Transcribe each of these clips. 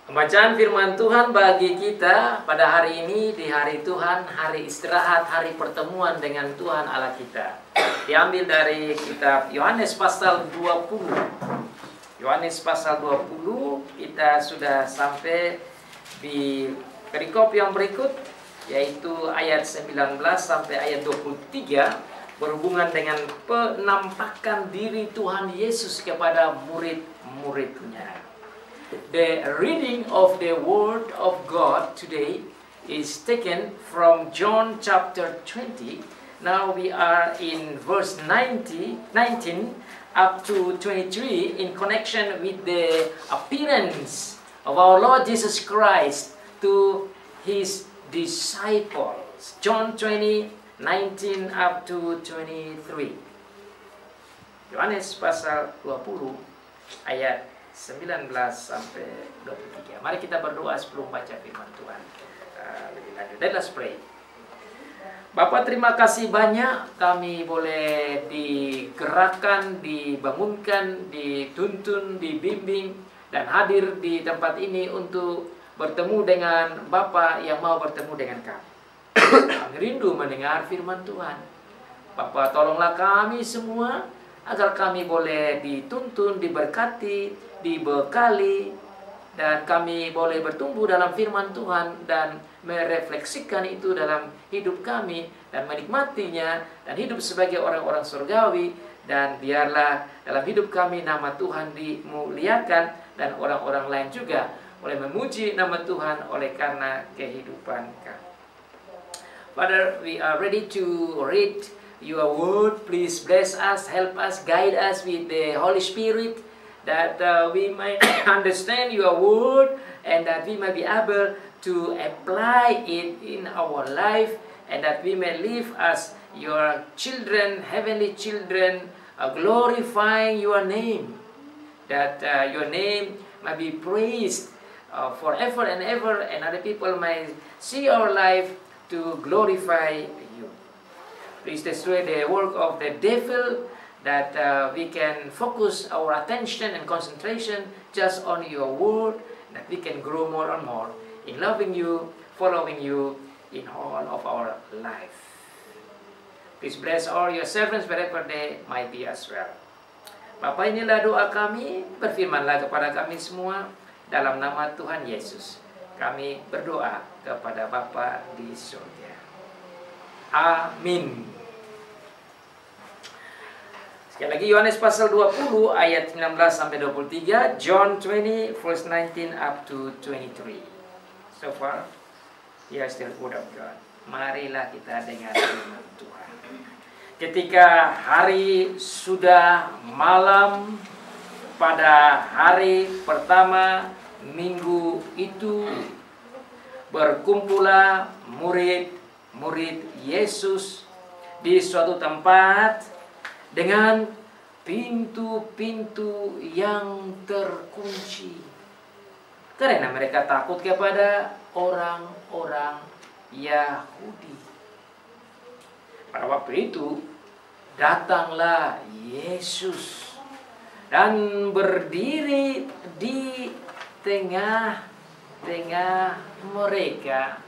Pembacaan firman Tuhan bagi kita pada hari ini di hari Tuhan, hari istirahat, hari pertemuan dengan Tuhan Allah kita. Diambil dari kitab Yohanes pasal 20. Yohanes pasal 20, kita sudah sampai di perikop yang berikut, yaitu ayat 19 sampai ayat 23, berhubungan dengan penampakan diri Tuhan Yesus kepada murid-muridnya. The reading of the Word of God today is taken from John chapter 20. Now we are in verse 19 up to 23 in connection with the appearance of our Lord Jesus Christ to His disciples. John 20, 19 up to 23. Yohanes pasal 20 ayat 19 sampai 23. Mari kita berdoa sebelum baca firman Tuhan lebih lanjut. Let us pray. Bapak, terima kasih banyak kami boleh digerakkan, dibangunkan, dituntun, dibimbing dan hadir di tempat ini untuk bertemu dengan Bapak yang mau bertemu dengan kami. Kami rindu mendengar firman Tuhan. Bapak, tolonglah kami semua agar kami boleh dituntun, diberkati, dibekali, dan kami boleh bertumbuh dalam firman Tuhan dan merefleksikan itu dalam hidup kami dan menikmatinya dan hidup sebagai orang-orang surgawi. Dan biarlah dalam hidup kami nama Tuhan dimuliakan dan orang-orang lain juga boleh memuji nama Tuhan oleh karena kehidupan kami. Father, we are ready to read your word. Please bless us, help us, guide us with the Holy Spirit, that we might understand your word and that we may be able to apply it in our life, and that we may live as your children, heavenly children, glorifying your name, that your name may be praised forever and ever, and other people may see our life to glorify you. Please destroy the work of the devil, that we can focus our attention and concentration just on your word, that we can grow more and more in loving you, following you in all of our life. Please bless all your servants wherever they might be as well. Bapak, inilah doa kami, berfirmanlah kepada kami semua dalam nama Tuhan Yesus. Kami berdoa kepada Bapa di surga. Amin. Sekali lagi, Yohanes pasal 20 ayat 19 sampai 23, John 20 verse 19 up to 23. So far, here's the word of God. Marilah kita dengar firman Tuhan. Ketika hari sudah malam pada hari pertama minggu itu, berkumpullah murid-murid Yesus di suatu tempat dengan pintu-pintu yang terkunci, karena mereka takut kepada orang-orang Yahudi. Pada waktu itu datanglah Yesus dan berdiri di tengah-tengah mereka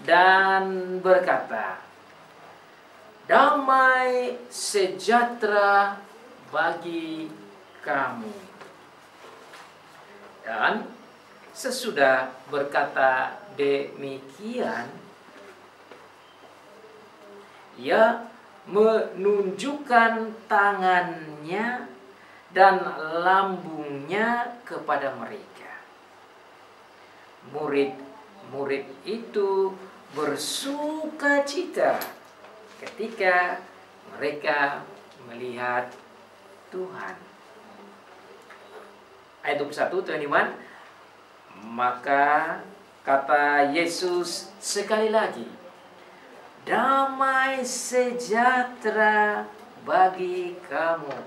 dan berkata, "Damai sejahtera bagi kamu." Dan sesudah berkata demikian, ia menunjukkan tangannya dan lambungnya kepada mereka. Murid-murid itu bersukacita ketika mereka melihat Tuhan. Ayat 21, 21. Maka kata Yesus sekali lagi, "Damai sejahtera bagi kamu.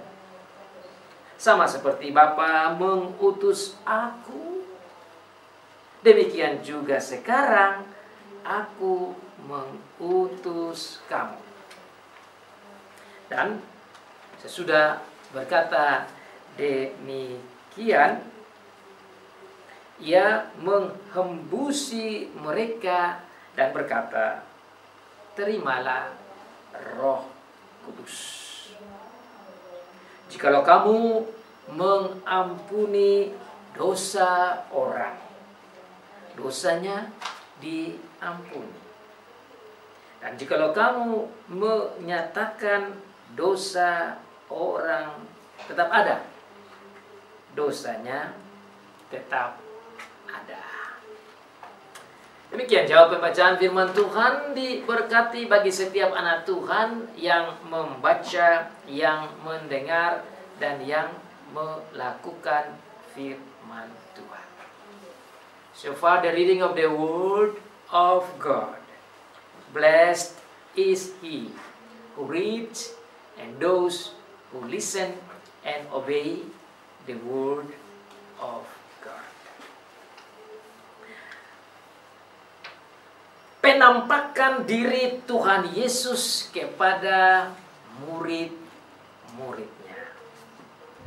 Sama seperti Bapa mengutus aku, demikian juga sekarang aku mengutus kamu." Dan sesudah berkata demikian, Ia menghembusi mereka dan berkata, terimalah Roh Kudus. Jikalau kamu mengampuni dosa orang, dosanya diampuni. Dan jikalau kamu menyatakan dosa orang tetap ada, dosanya tetap ada. Demikian jawab pembacaan firman Tuhan. Diberkati bagi setiap anak Tuhan yang membaca, yang mendengar, dan yang melakukan firman Tuhan. So far the reading of the Word of God. Blessed is he who reads and those who listen and obey the Word of God. Penampakan diri Tuhan Yesus kepada murid-muridnya.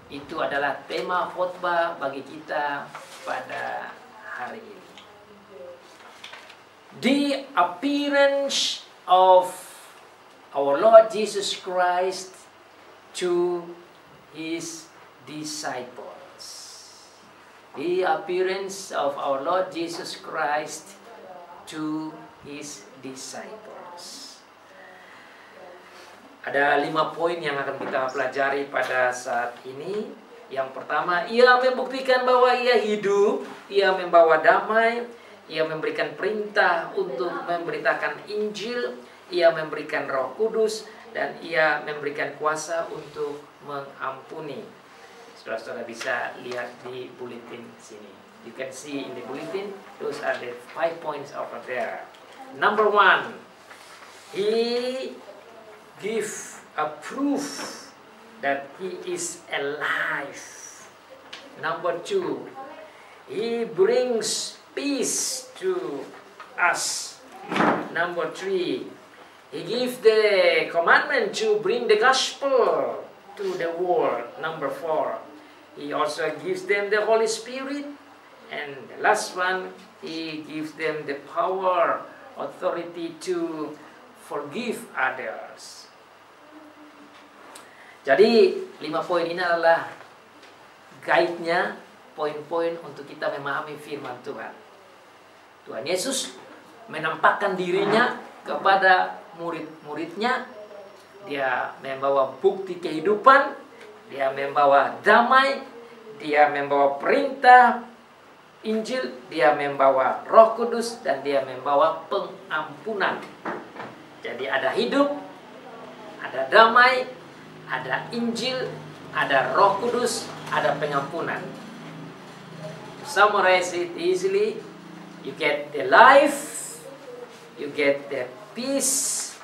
Itu adalah tema khotbah bagi kita pada hari ini. The appearance of our Lord Jesus Christ to his disciples. The appearance of our Lord Jesus Christ to his disciples. Ada 5 poin yang akan kita pelajari pada saat ini. Yang pertama, ia membuktikan bahwa ia hidup, ia membawa damai, ia memberikan perintah untuk memberitakan Injil, ia memberikan Roh Kudus, dan ia memberikan kuasa untuk mengampuni. Saudara-saudara bisa lihat di bulletin sini. You can see in the bulletin, those are the 5 points over there. Number 1, he gives a proof that he is alive. Number 2, he brings peace to us. Number 3, he gives the commandment to bring the gospel to the world. Number 4, he also gives them the Holy Spirit. And the last one, he gives them the power, authority to forgive others. Jadi 5 poin ini adalah guide-nya, poin-poin untuk kita memahami firman Tuhan. Tuhan Yesus menampakkan dirinya kepada murid-muridnya. Dia membawa bukti kehidupan, dia membawa damai, dia membawa perintah Injil, dia membawa Roh Kudus, dan dia membawa pengampunan. Jadi ada hidup, ada damai, ada Injil, ada Roh Kudus, ada pengampunan. To summarize it easily, you get the life, you get the peace,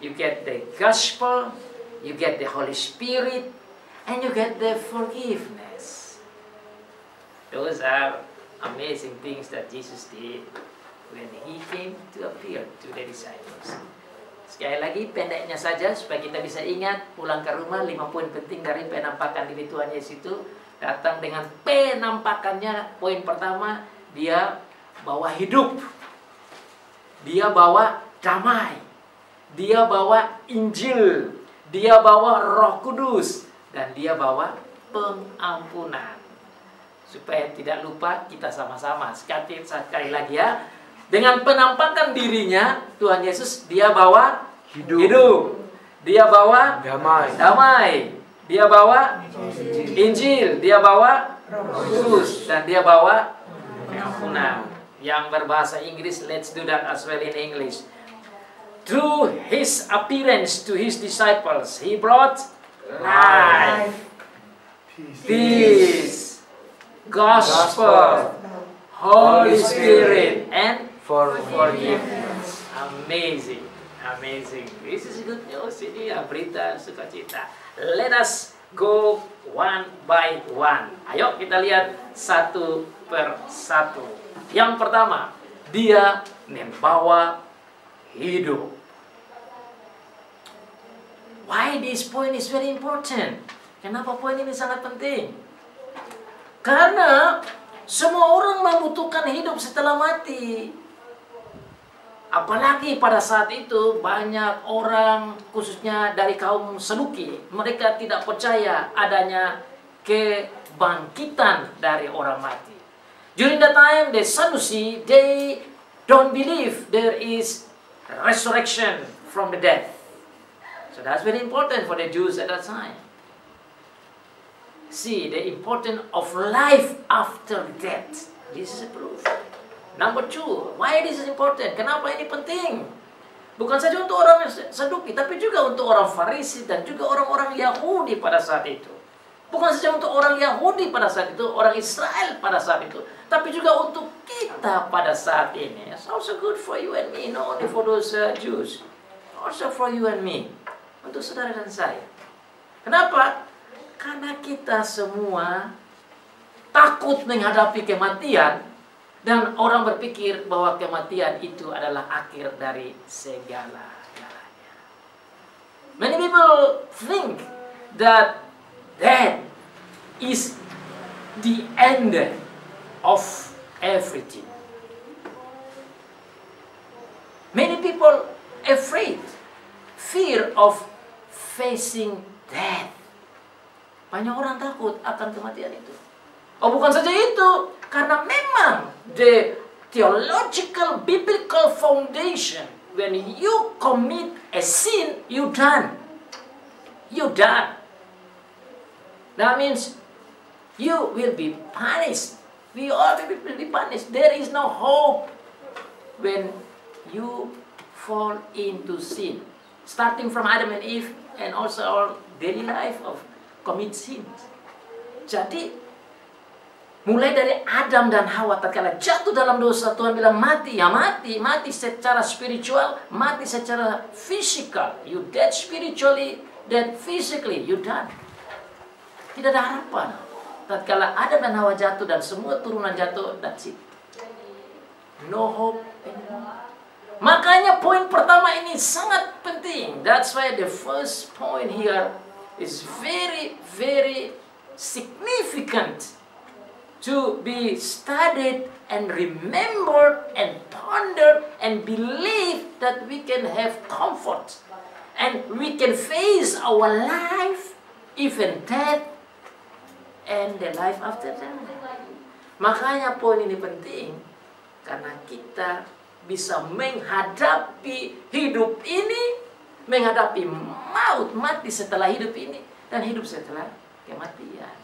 you get the gospel, you get the Holy Spirit, and you get the forgiveness. Those are amazing things that Jesus did when he came to appear to the disciples. Sekali lagi pendeknya saja supaya kita bisa ingat, pulang ke rumah 5 poin penting dari penampakan diri Tuhan Yesus itu datang dengan penampakannya. Poin pertama, dia bawa hidup, dia bawa damai, dia bawa Injil, dia bawa Roh Kudus, dan dia bawa pengampunan. Supaya tidak lupa, kita sama-sama sekali lagi ya. Dengan penampakan dirinya, Tuhan Yesus, dia bawa hidup. Dia bawa damai. Dia bawa Injil. Dia bawa Kudus. Dan dia bawa pengampunan. Yang berbahasa Inggris, let's do that as well in English. Through his appearance to his disciples, he brought life, peace, gospel, Holy Spirit, and forgiveness. Amazing, amazing. This is good news. Ini ya berita sukacita. Let us go one by one. Ayo kita lihat satu per satu. Yang pertama, dia membawa hidup. Why this point is very important? Kenapa poin ini sangat penting? Karena Semua orang membutuhkan hidup setelah mati. Apalagi pada saat itu banyak orang, khususnya dari kaum Saduki, mereka tidak percaya adanya kebangkitan dari orang mati. During that time, the Sadducee, they don't believe there is resurrection from the dead. So that's very important for the Jews at that time. See the importance of life after death. This is a proof. Number two, why this is important? Kenapa ini penting? Bukan saja untuk orang Saduki, tapi juga untuk orang Farisi dan juga orang-orang Yahudi pada saat itu. Bukan saja untuk orang Yahudi pada saat itu, orang Israel pada saat itu, tapi juga untuk kita pada saat ini. It's also good for you and me, not only for those Jews, also for you and me, untuk saudara dan saya. Kenapa? Karena kita semua takut menghadapi kematian. Dan orang berpikir bahwa kematian itu adalah akhir dari segala-galanya. Many people think that death is the end of everything. Many people afraid, fear of facing death. Banyak orang takut akan kematian itu. Oh, bukan saja itu, karena memang the theological biblical foundation, when you commit a sin, you done. You done. That means you will be punished. We all will be punished. There is no hope when you fall into sin. Starting from Adam and Eve and also our daily life of commit sins. Jadi mulai dari Adam dan Hawa tatkala jatuh dalam dosa, Tuhan bilang mati, ya mati, mati secara spiritual, mati secara fisikal. You dead spiritually, dead physically, you done. Tidak ada harapan. Tatkala Adam dan Hawa jatuh dan semua turunan jatuh, that's it. No hope anymore. Makanya poin pertama ini sangat penting. That's why the first point here is very, very significant to be studied and remembered and pondered and believe that we can have comfort and we can face our life, even death, and the life after death. Makanya poin ini penting karena kita bisa menghadapi hidup ini, menghadapi maut, mati setelah hidup ini, dan hidup setelah kematian.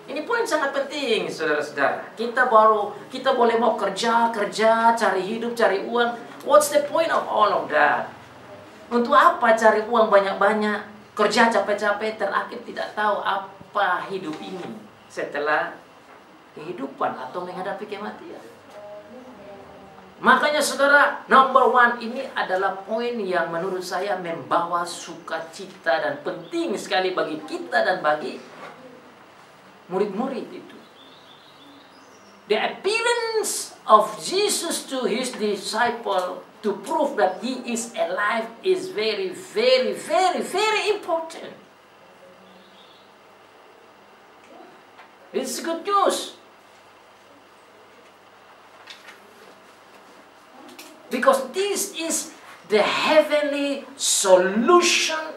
Ini poin sangat penting, saudara-saudara. Kita boleh mau kerja, cari hidup, cari uang. What's the point of all of that? Untuk apa cari uang banyak-banyak, kerja capek-capek, terakhir tidak tahu apa hidup ini setelah kehidupan atau menghadapi kematian. Makanya saudara, number one ini adalah poin yang menurut saya membawa sukacita dan penting sekali bagi kita dan bagi murid-murid itu. The appearance of Jesus to his disciple to prove that he is alive is very, very, very, very important. This is good news. Because this is the heavenly solution,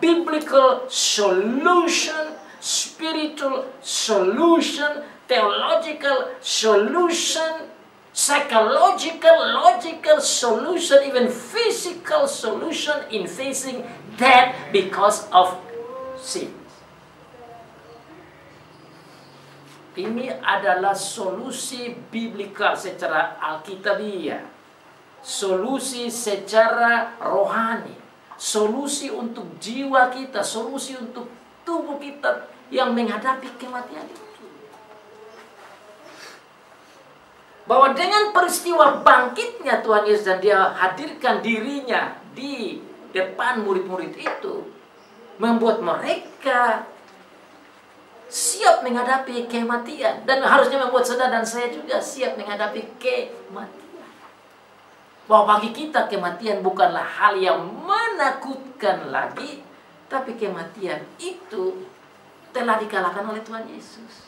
biblical solution, spiritual solution, theological solution, psychological, logical solution, even physical solution in facing death because of sin. Ini adalah solusi biblikal secara alkitabiah, solusi secara rohani, solusi untuk jiwa kita, solusi untuk tubuh kita yang menghadapi kematian itu. Bahwa dengan peristiwa bangkitnya Tuhan Yesus dan dia hadirkan dirinya di depan murid-murid itu, membuat mereka siap menghadapi kematian. Dan harusnya membuat saudara dan saya juga siap menghadapi kematian. Bahwa bagi kita kematian bukanlah hal yang menakutkan lagi, tapi kematian itu telah dikalahkan oleh Tuhan Yesus.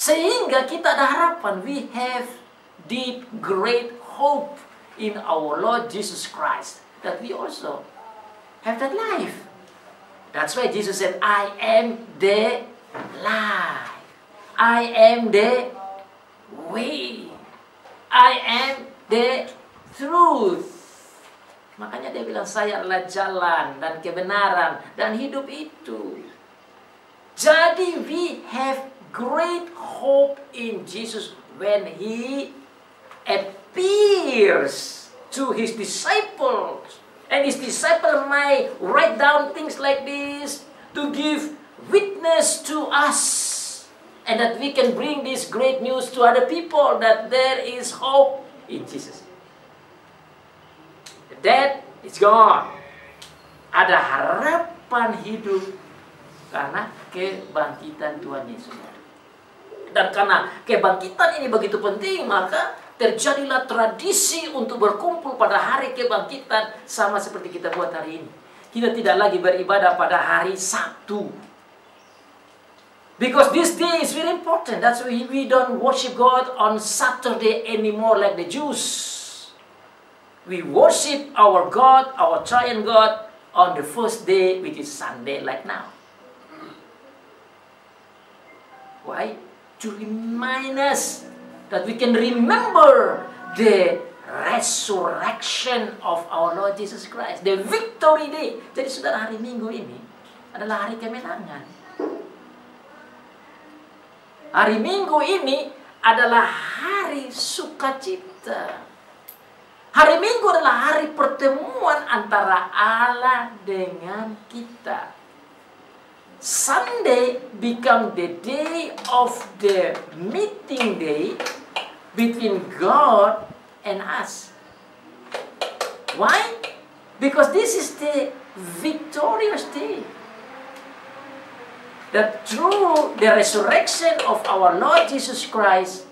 Sehingga kita ada harapan. We have deep, great hope in our Lord Jesus Christ. That we also have that life. That's why Jesus said, I am the life. I am the way. I am the truth. Makanya dia bilang, saya adalah jalan dan kebenaran dan hidup itu. Jadi we have great hope in Jesus when He appears to His disciples. And His disciples may write down things like this to give witness to us. And that we can bring this great news to other people that there is hope in Jesus. The dead is gone. Ada harapan hidup karena kebangkitan Tuhan Yesus. Dan karena kebangkitan ini begitu penting, maka terjadilah tradisi untuk berkumpul pada hari kebangkitan sama seperti kita buat hari ini. Kita tidak lagi beribadah pada hari Sabtu. Because this day is very important. That's why we don't worship God on Saturday anymore like the Jews. We worship our God, our triune God, on the first day, which is Sunday like now. Why? To remind us that we can remember the resurrection of our Lord Jesus Christ. The victory day. Jadi saudara, hari Minggu ini adalah hari kemenangan. Hari Minggu ini adalah hari sukacita. Hari Minggu adalah hari pertemuan antara Allah dengan kita. Sunday become the day of the meeting day between God and us. Why? Because this is the victorious day. That through the resurrection of our Lord Jesus Christ,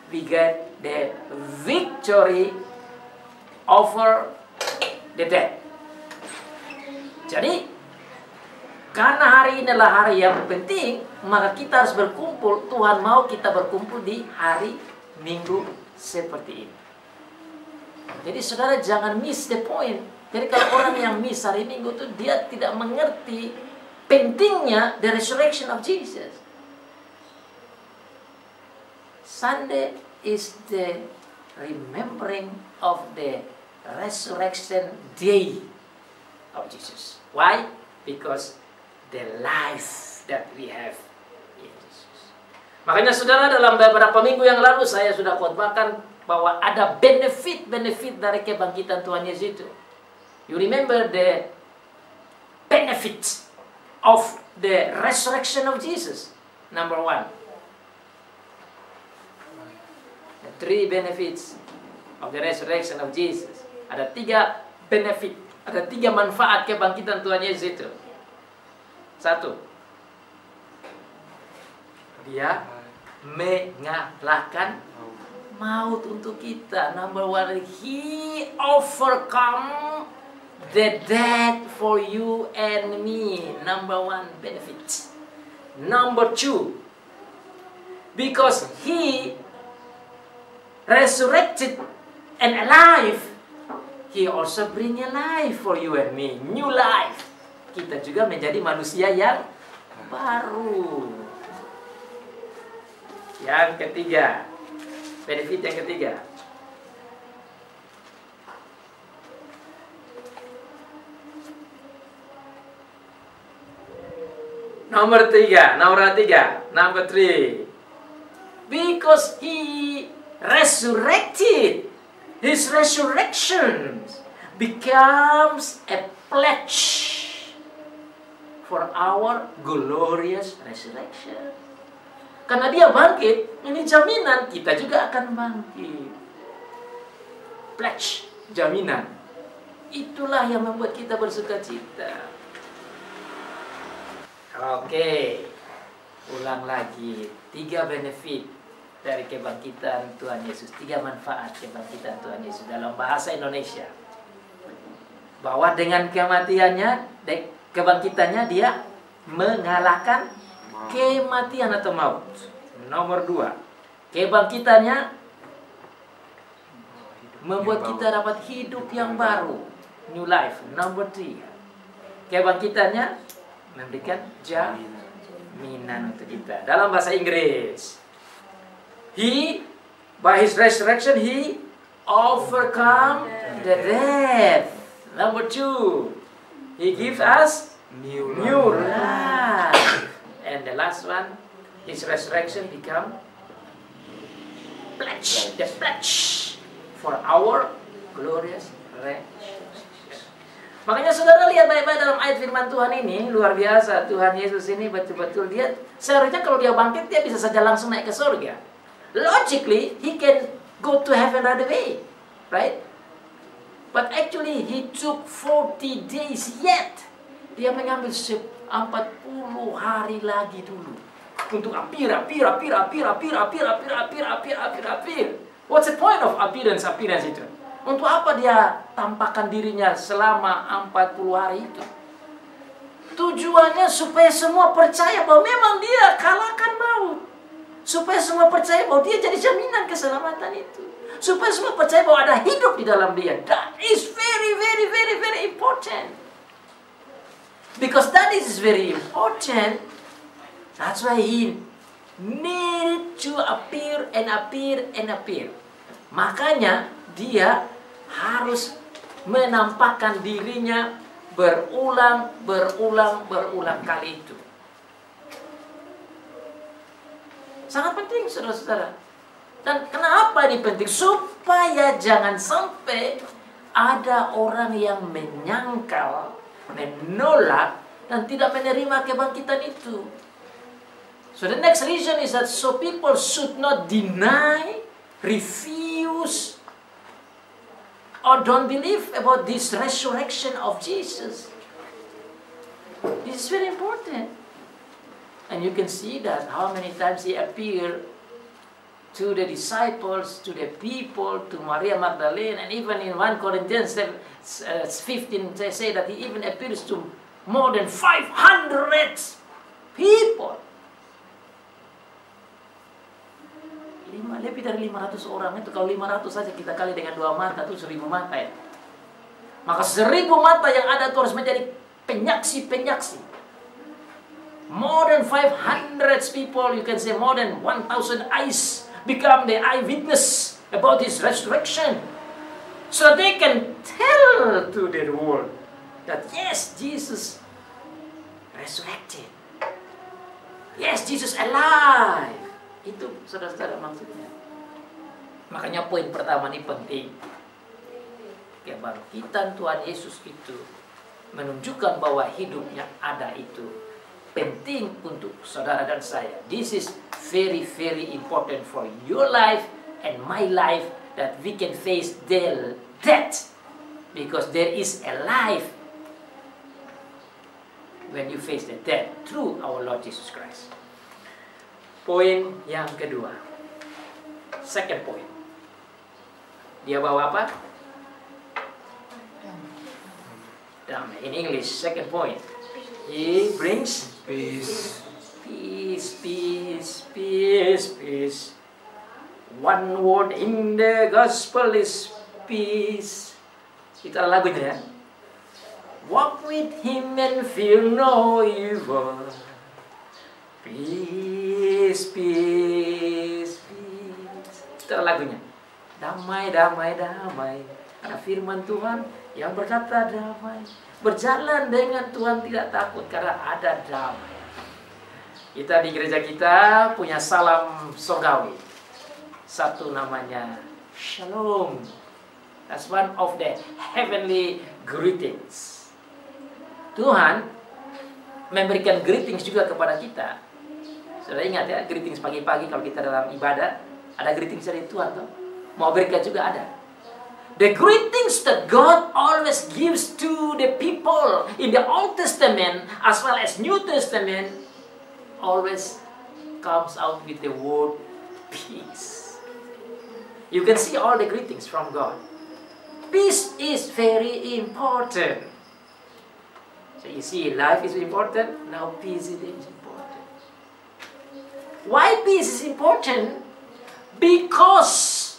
we get the victory over the death. Jadi, karena hari ini adalah hari yang penting, maka kita harus berkumpul. Tuhan mau kita berkumpul di hari Minggu seperti ini. Jadi saudara jangan miss the point. Jadi kalau orang yang miss hari Minggu itu, dia tidak mengerti pentingnya the resurrection of Jesus. Sunday is the remembering of the resurrection day of Jesus. Why? Because the life that we have in Jesus. Makanya saudara, dalam beberapa minggu yang lalu saya sudah khotbahkan bahwa ada benefit-benefit dari kebangkitan Tuhan Yesus itu. You remember the benefits of the resurrection of Jesus. Number one, the three benefits of the resurrection of Jesus. Ada 3 benefit, ada 3 manfaat kebangkitan Tuhan Yesus itu. 1, dia mengalahkan maut untuk kita. Number 1, He overcome the death for you and me. Number 1 benefit. Number 2, because He resurrected and alive, He also bring a life for you and me. New life. Kita juga menjadi manusia yang baru. Yang ketiga, benefit yang ketiga, Number 3, number 3. Because He resurrected, His resurrection becomes a pledge for our glorious resurrection. Karena Dia bangkit, ini jaminan kita juga akan bangkit. Pledge, jaminan. Itulah yang membuat kita bersukacita. Oke, ulang lagi. 3 benefit dari kebangkitan Tuhan Yesus. 3 manfaat kebangkitan Tuhan Yesus dalam bahasa Indonesia. Bahwa dengan kematiannya, kebangkitannya Dia mengalahkan kematian atau maut. Nomor 2, kebangkitannya membuat kita dapat hidup yang baru, new life. Nomor 3, kebangkitannya memberikan jaminan untuk kita. Dalam bahasa Inggris, by his resurrection, he overcome the death. Number 2, he gives us new life. And the last one, his resurrection become pledge, the pledge for our glorious resurrection. Makanya saudara lihat baik-baik dalam ayat firman Tuhan ini, luar biasa. Tuhan Yesus ini betul-betul dia, seharusnya kalau dia bangkit, dia bisa saja langsung naik ke surga. Logically, he can go to heaven right away, right? But actually, he took 40 days yet. Dia mengambil 40 hari lagi dulu untuk appear. What's the point of appearance itu? Untuk apa dia tampakkan dirinya selama 40 hari itu? Tujuannya supaya semua percaya bahwa memang dia kalahkan maut. Supaya semua percaya bahwa dia jadi jaminan keselamatan itu. Supaya semua percaya bahwa ada hidup di dalam dia. That is very, very, very, very important. Because that is very important. That's why he needed to appear and appear and appear. Makanya dia harus menampakkan dirinya berulang kali itu. Sangat penting, saudara-saudara. Dan kenapa ini penting? Supaya jangan sampai ada orang yang menyangkal, menolak, dan tidak menerima kebangkitan itu. So the next reason is that so people should not deny, refuse, or don't believe about this resurrection of Jesus. This is very important. And you can see that how many times he appeared to the disciples, to the people, to Maria Magdalene, and even in 1 Corinthians 15, they say that he even appears to more than 500 people. Lebih dari 500 orang itu, kalau 500 saja kita kali dengan 2 mata itu 1000 mata ya. Maka 1000 mata yang ada itu harus menjadi penyaksi-penyaksi. More than 500 people, you can say more than 1,000 eyes become the eyewitness about his resurrection. So they can tell to the world that yes, Jesus resurrected. Yes, Jesus alive. Itu saudara-saudara maksudnya. Makanya poin pertama ini penting. Kebangkitan Tuhan Yesus itu menunjukkan bahwa hidupnya ada itu. Penting untuk saudara dan saya. This is very, very important for your life and my life, that we can face the death. Because there is a life when you face the death through our Lord Jesus Christ. Poin yang kedua. Second point. Dia bawa apa? Damai. In English, second point. He brings peace. Peace, peace, peace, peace. One word in the gospel is peace. Itu adalah lagunya ya. Walk with him and fear no evil. Peace, peace, peace. Itu adalah lagunya. Damai, damai, damai. Ada firman Tuhan yang berkata damai. Berjalan dengan Tuhan tidak takut karena ada damai. Kita di gereja kita punya salam surgawi. Satu namanya Shalom. That's one of the heavenly greetings. Tuhan memberikan greetings juga kepada kita. Sudah ingat ya, greetings pagi-pagi kalau kita dalam ibadah, ada greetings dari Tuhan tuh. Mau berikan juga ada. The greetings that God always gives to the people in the Old Testament as well as New Testament always comes out with the word peace. You can see all the greetings from God. Peace is very important. So you see, life is important, now peace is important. Why peace is important? Because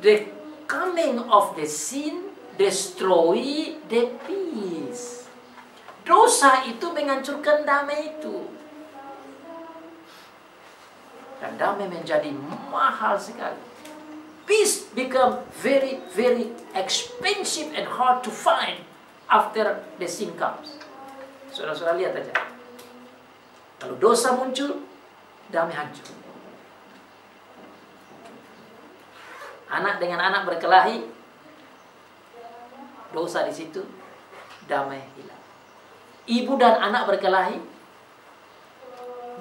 the coming of the sin destroy the peace. Dosa itu menghancurkan damai itu. Dan damai menjadi mahal sekali. Peace become very, very expensive and hard to find after the sin comes. Saudara-saudara lihat aja. Kalau dosa muncul, damai hancur. Anak dengan anak berkelahi, dosa di situ, damai hilang. Ibu dan anak berkelahi,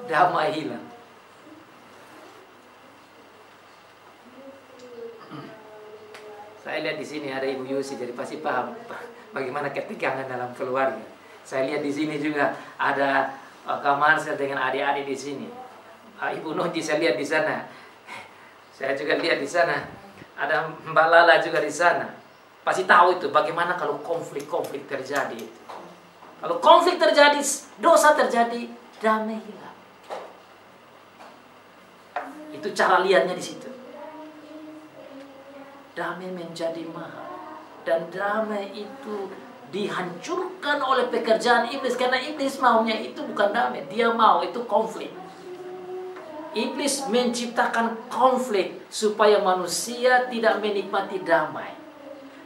damai hilang. Saya lihat di sini ada Ibu Yusi, jadi pasti paham bagaimana ketegangan dalam keluarga. Saya lihat di sini juga ada Kak Marsha dengan adik-adik di sini. Ibu Noji saya lihat di sana. Saya juga lihat di sana. Ada Mbak Lala juga di sana. Pasti tahu itu bagaimana kalau konflik-konflik terjadi. Kalau konflik terjadi, dosa terjadi, damai hilang. Itu cara lihatnya di situ. Damai menjadi mahal. Dan damai itu dihancurkan oleh pekerjaan iblis. Karena iblis maunya itu bukan damai. Dia mau itu konflik. Iblis menciptakan konflik supaya manusia tidak menikmati damai.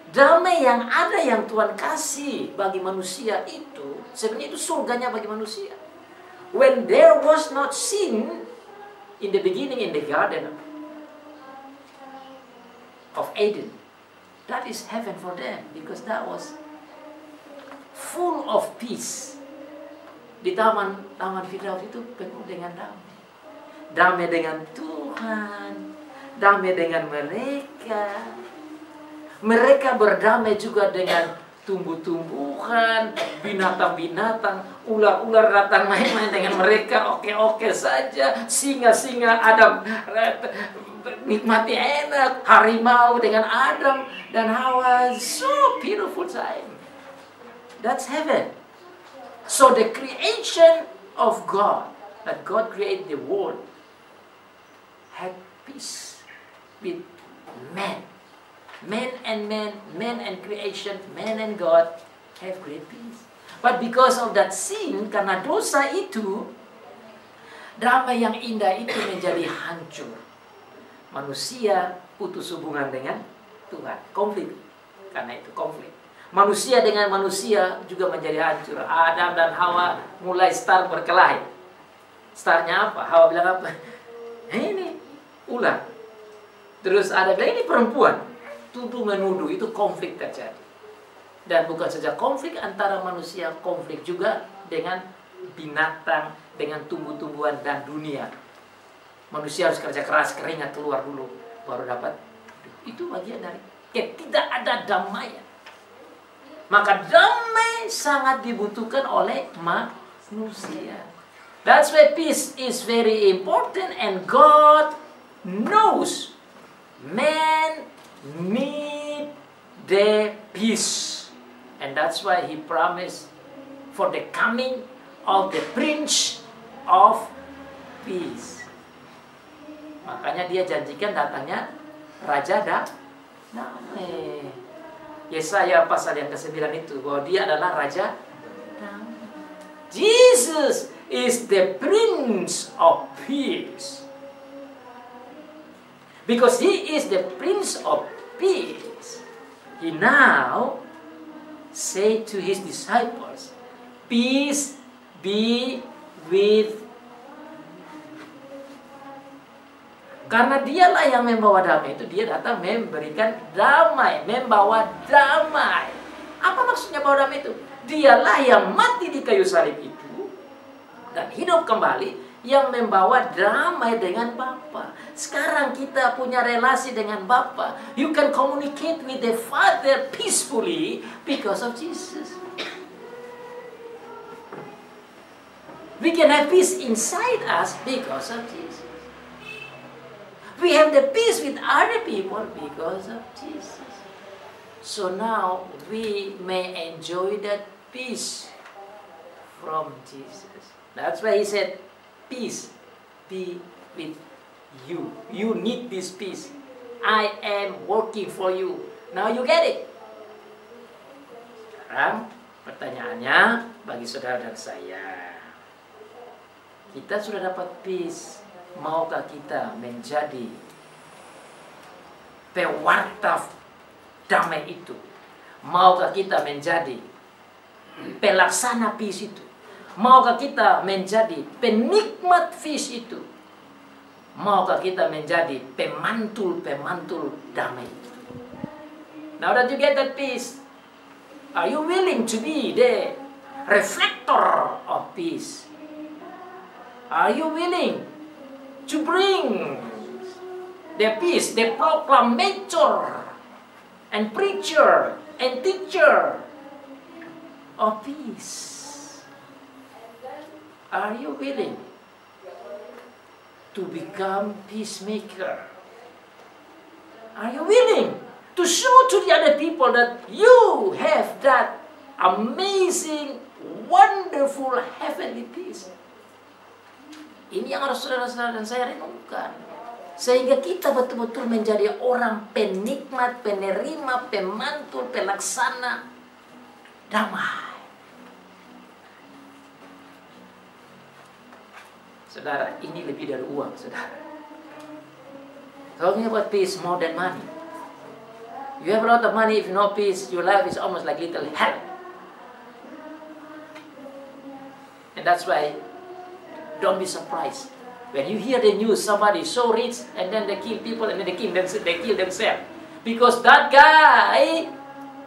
Damai yang ada yang Tuhan kasih bagi manusia itu sebenarnya itu surganya bagi manusia. When there was not sin in the beginning in the garden of Eden, that is heaven for them because that was full of peace. Di taman Firdaus itu penuh dengan damai. Damai dengan Tuhan, damai dengan mereka. Mereka berdamai juga dengan tumbuh-tumbuhan, binatang-binatang, ular-ular datang main-main dengan mereka, oke-oke saja. Singa-singa Adam nikmati enak, harimau dengan Adam dan Hawa, so beautiful time. That's heaven. So the creation of God, that God created the world, had peace with man. Man and creation, man and God have great peace. But because of that sin, karena dosa itu, damai yang indah itu menjadi hancur. Manusia putus hubungan dengan Tuhan. Konflik. Karena itu konflik. Manusia dengan manusia juga menjadi hancur. Adam dan Hawa mulai start berkelahi. Startnya apa? Hawa bilang apa? Ini ular. Terus Adam bilang ini perempuan. Tuduh menuduh, itu konflik terjadi. Dan bukan saja konflik antara manusia, konflik juga dengan binatang, dengan tumbuh-tumbuhan dan dunia. Manusia harus kerja keras, keringat keluar dulu baru dapat. Itu bagian dari tidak ada damai. Maka damai sangat dibutuhkan oleh manusia. That's why peace is very important and God knows man need the peace, and that's why He promised for the coming of the Prince of Peace. Makanya Dia janjikan datangnya Raja Damai. Yesaya pasal yang ke-9 itu bahwa Dia adalah Raja Damai. Jesus is the Prince of Peace. Because He is the Prince of Peace, He now say to His disciples, peace be with. Karena Dialah yang membawa damai itu, Dia datang memberikan damai, membawa damai. Apa maksudnya bawa damai itu? Dialah yang mati di kayu salib itu dan hidup kembali, yang membawa damai dengan Bapa. Sekarang kita punya relasi dengan Bapa. You can communicate with the Father peacefully because of Jesus. We can have peace inside us because of Jesus. We have the peace with other people because of Jesus. So now we may enjoy that peace from Jesus. That's why He said, peace be with you. You need this peace. I am working for you. Now you get it. Sekarang pertanyaannya bagi saudara dan saya. Kita sudah dapat peace. Maukah kita menjadi pewarta damai itu? Maukah kita menjadi pelaksana peace itu? Maukah kita menjadi penikmat peace itu? Maukah kita menjadi pemantul-pemantul damai itu? Now that you get that peace, are you willing to be the reflector of peace? Are you willing to bring the peace, the proclamator and preacher and teacher of peace? Are you willing to become peacemaker? Are you willing to show to the other people that you have that amazing, wonderful, heavenly peace? Ini yang harus saudara-saudara dan saya renungkan. Sehingga kita betul-betul menjadi orang penikmat, penerima, pemantul, pelaksana damai. Saudara, ini lebih dari uang, saudara. Talking about peace more than money. You have a lot of money, if no peace, your life is almost like little hell. And that's why, don't be surprised when you hear the news, somebody is so rich, and then they kill people, and then they kill themselves. Because that guy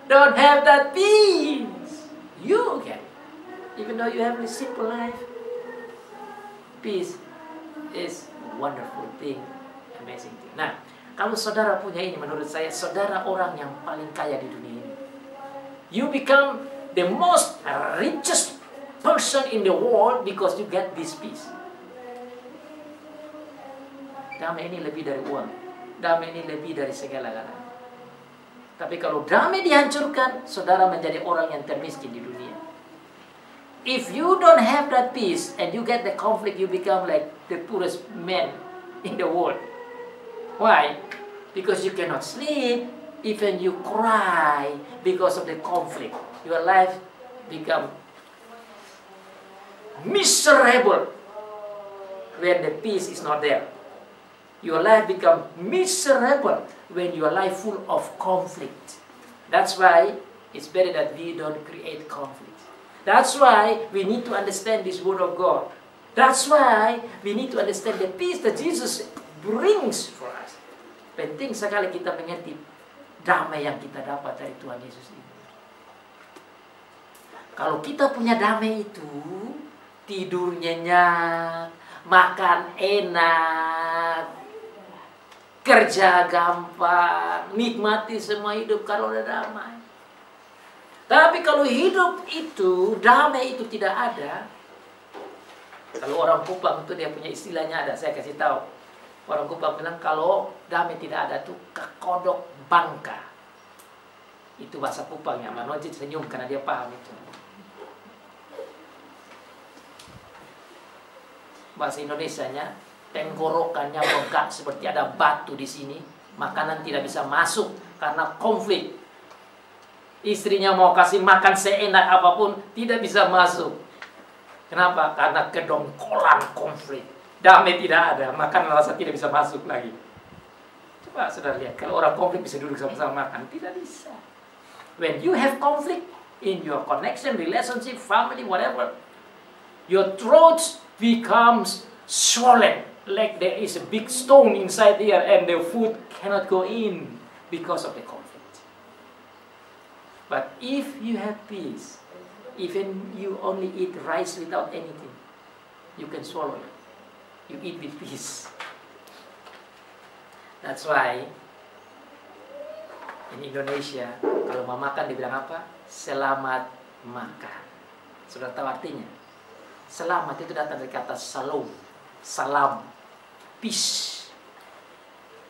don't have that peace. You can. Even though you have a simple life, peace is a wonderful thing, amazing thing. Nah, kalau saudara punya ini, menurut saya, saudara orang yang paling kaya di dunia ini. You become the most richest person in the world because you get this peace. Damai ini lebih dari uang. Damai ini lebih dari segala-galanya. Tapi kalau damai dihancurkan, saudara menjadi orang yang termiskin di dunia. If you don't have that peace and you get the conflict, you become like the poorest man in the world. Why? Because you cannot sleep, even you cry because of the conflict. Your life become miserable when the peace is not there. Your life become miserable when your life full of conflict. That's why it's better that we don't create conflict. That's why we need to understand this word of God. That's why we need to understand the peace that Jesus brings for us. Penting sekali kita mengerti damai yang kita dapat dari Tuhan Yesus ini. Kalau kita punya damai itu, tidur nyenyak, makan enak, kerja gampang, nikmati semua hidup kalau ada damai. Tapi kalau hidup itu, damai itu tidak ada. Kalau orang Kupang itu dia punya istilahnya ada, saya kasih tahu. Orang Kupang bilang kalau damai tidak ada tuh kekodok bangka. Itu bahasa Kupang ya, Manojit senyum karena dia paham itu. Bahasa Indonesianya, tenggorokannya bengkak seperti ada batu di sini, makanan tidak bisa masuk karena konflik. Istrinya mau kasih makan seenak apapun, tidak bisa masuk. Kenapa? Karena kedongkolan konflik. Damai tidak ada, makan rasa tidak bisa masuk lagi. Coba saudara lihat, kalau orang konflik bisa duduk sama-sama makan, tidak bisa. When you have conflict in your connection, relationship, family, whatever, your throat becomes swollen. Like there is a big stone inside here and the food cannot go in because of the conflict. But if you have peace, even you only eat rice without anything, you can swallow it. You eat with peace. That's why in Indonesia, kalau mau makan dibilang apa? Selamat makan. Sudah tahu artinya? Selamat itu datang dari kata salam. Salam. Peace.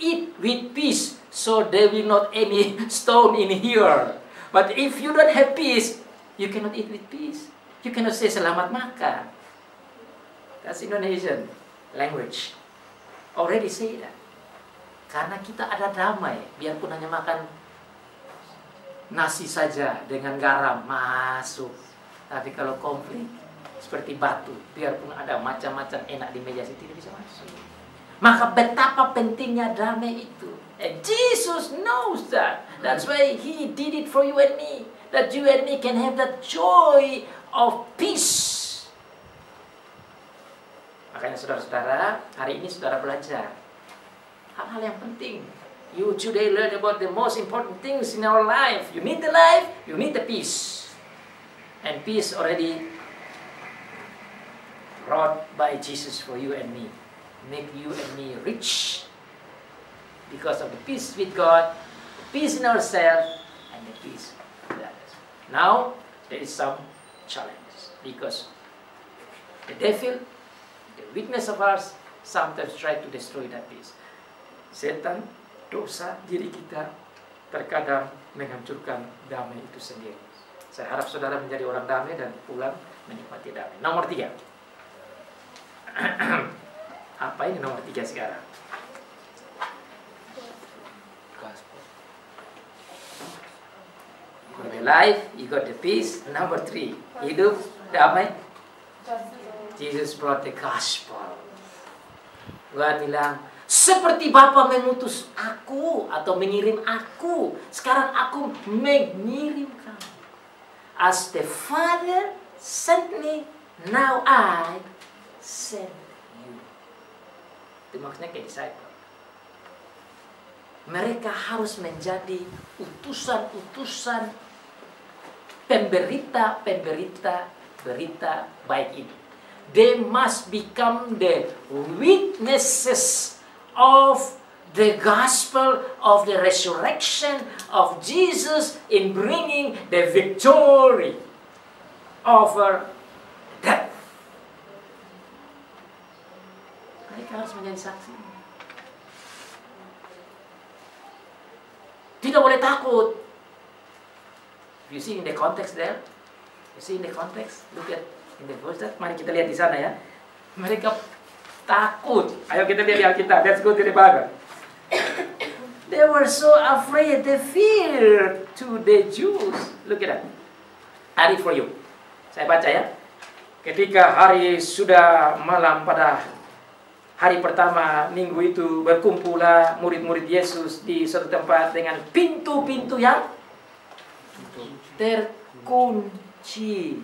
Eat with peace, so there will not any stone in here. But if you don't have peace, you cannot eat with peace. You cannot say selamat makan. That's Indonesian language. Already say that. Karena kita ada damai, biarpun hanya makan nasi saja dengan garam masuk. Tapi kalau konflik seperti batu, biarpun ada macam-macam enak di meja itu tidak bisa masuk. Maka betapa pentingnya damai itu. And Jesus knows that. That's why He did it for you and me. That you and me can have that joy of peace. Makanya saudara-saudara, hari ini saudara belajar hal-hal yang penting. You today learn about the most important things in our life. You need the life, you need the peace. And peace already brought by Jesus for you and me. Make you and me rich because of the peace with God, the peace in ourselves, and the peace with others. Now, there is some challenge because the devil, the weakness of ours, sometimes try to destroy that peace. Setan, dosa diri kita terkadang menghancurkan damai itu sendiri. Saya harap saudara menjadi orang damai dan pulang menikmati damai. Nomor 3. Apa ini nomor 3 sekarang? You got the life, you got the peace. Number 3, hidup damai. Jesus brought the gospel. God bilang, seperti Bapa mengutus aku atau mengirim aku, sekarang aku mengirim kamu. As the Father sent me, now I send you. Itu maksudnya kayak disciple. Mereka harus menjadi utusan-utusan pemberita berita baik ini. They must become the witnesses of the gospel of the resurrection of Jesus in bringing the victory over death. Mereka harus menjadi saksi. Tidak boleh takut. You see in the context there? You see in the context? Look at in the verse that. Mari kita lihat di sana ya. Mereka takut. Ayo kita lihat di Alkitab. Let's go to the Bible. They were so afraid. They feared to the Jews. Look at that. I read for you. Saya baca ya. Ketika hari sudah malam pada hari pertama minggu itu, berkumpullah murid-murid Yesus di suatu tempat dengan pintu-pintu yang terkunci.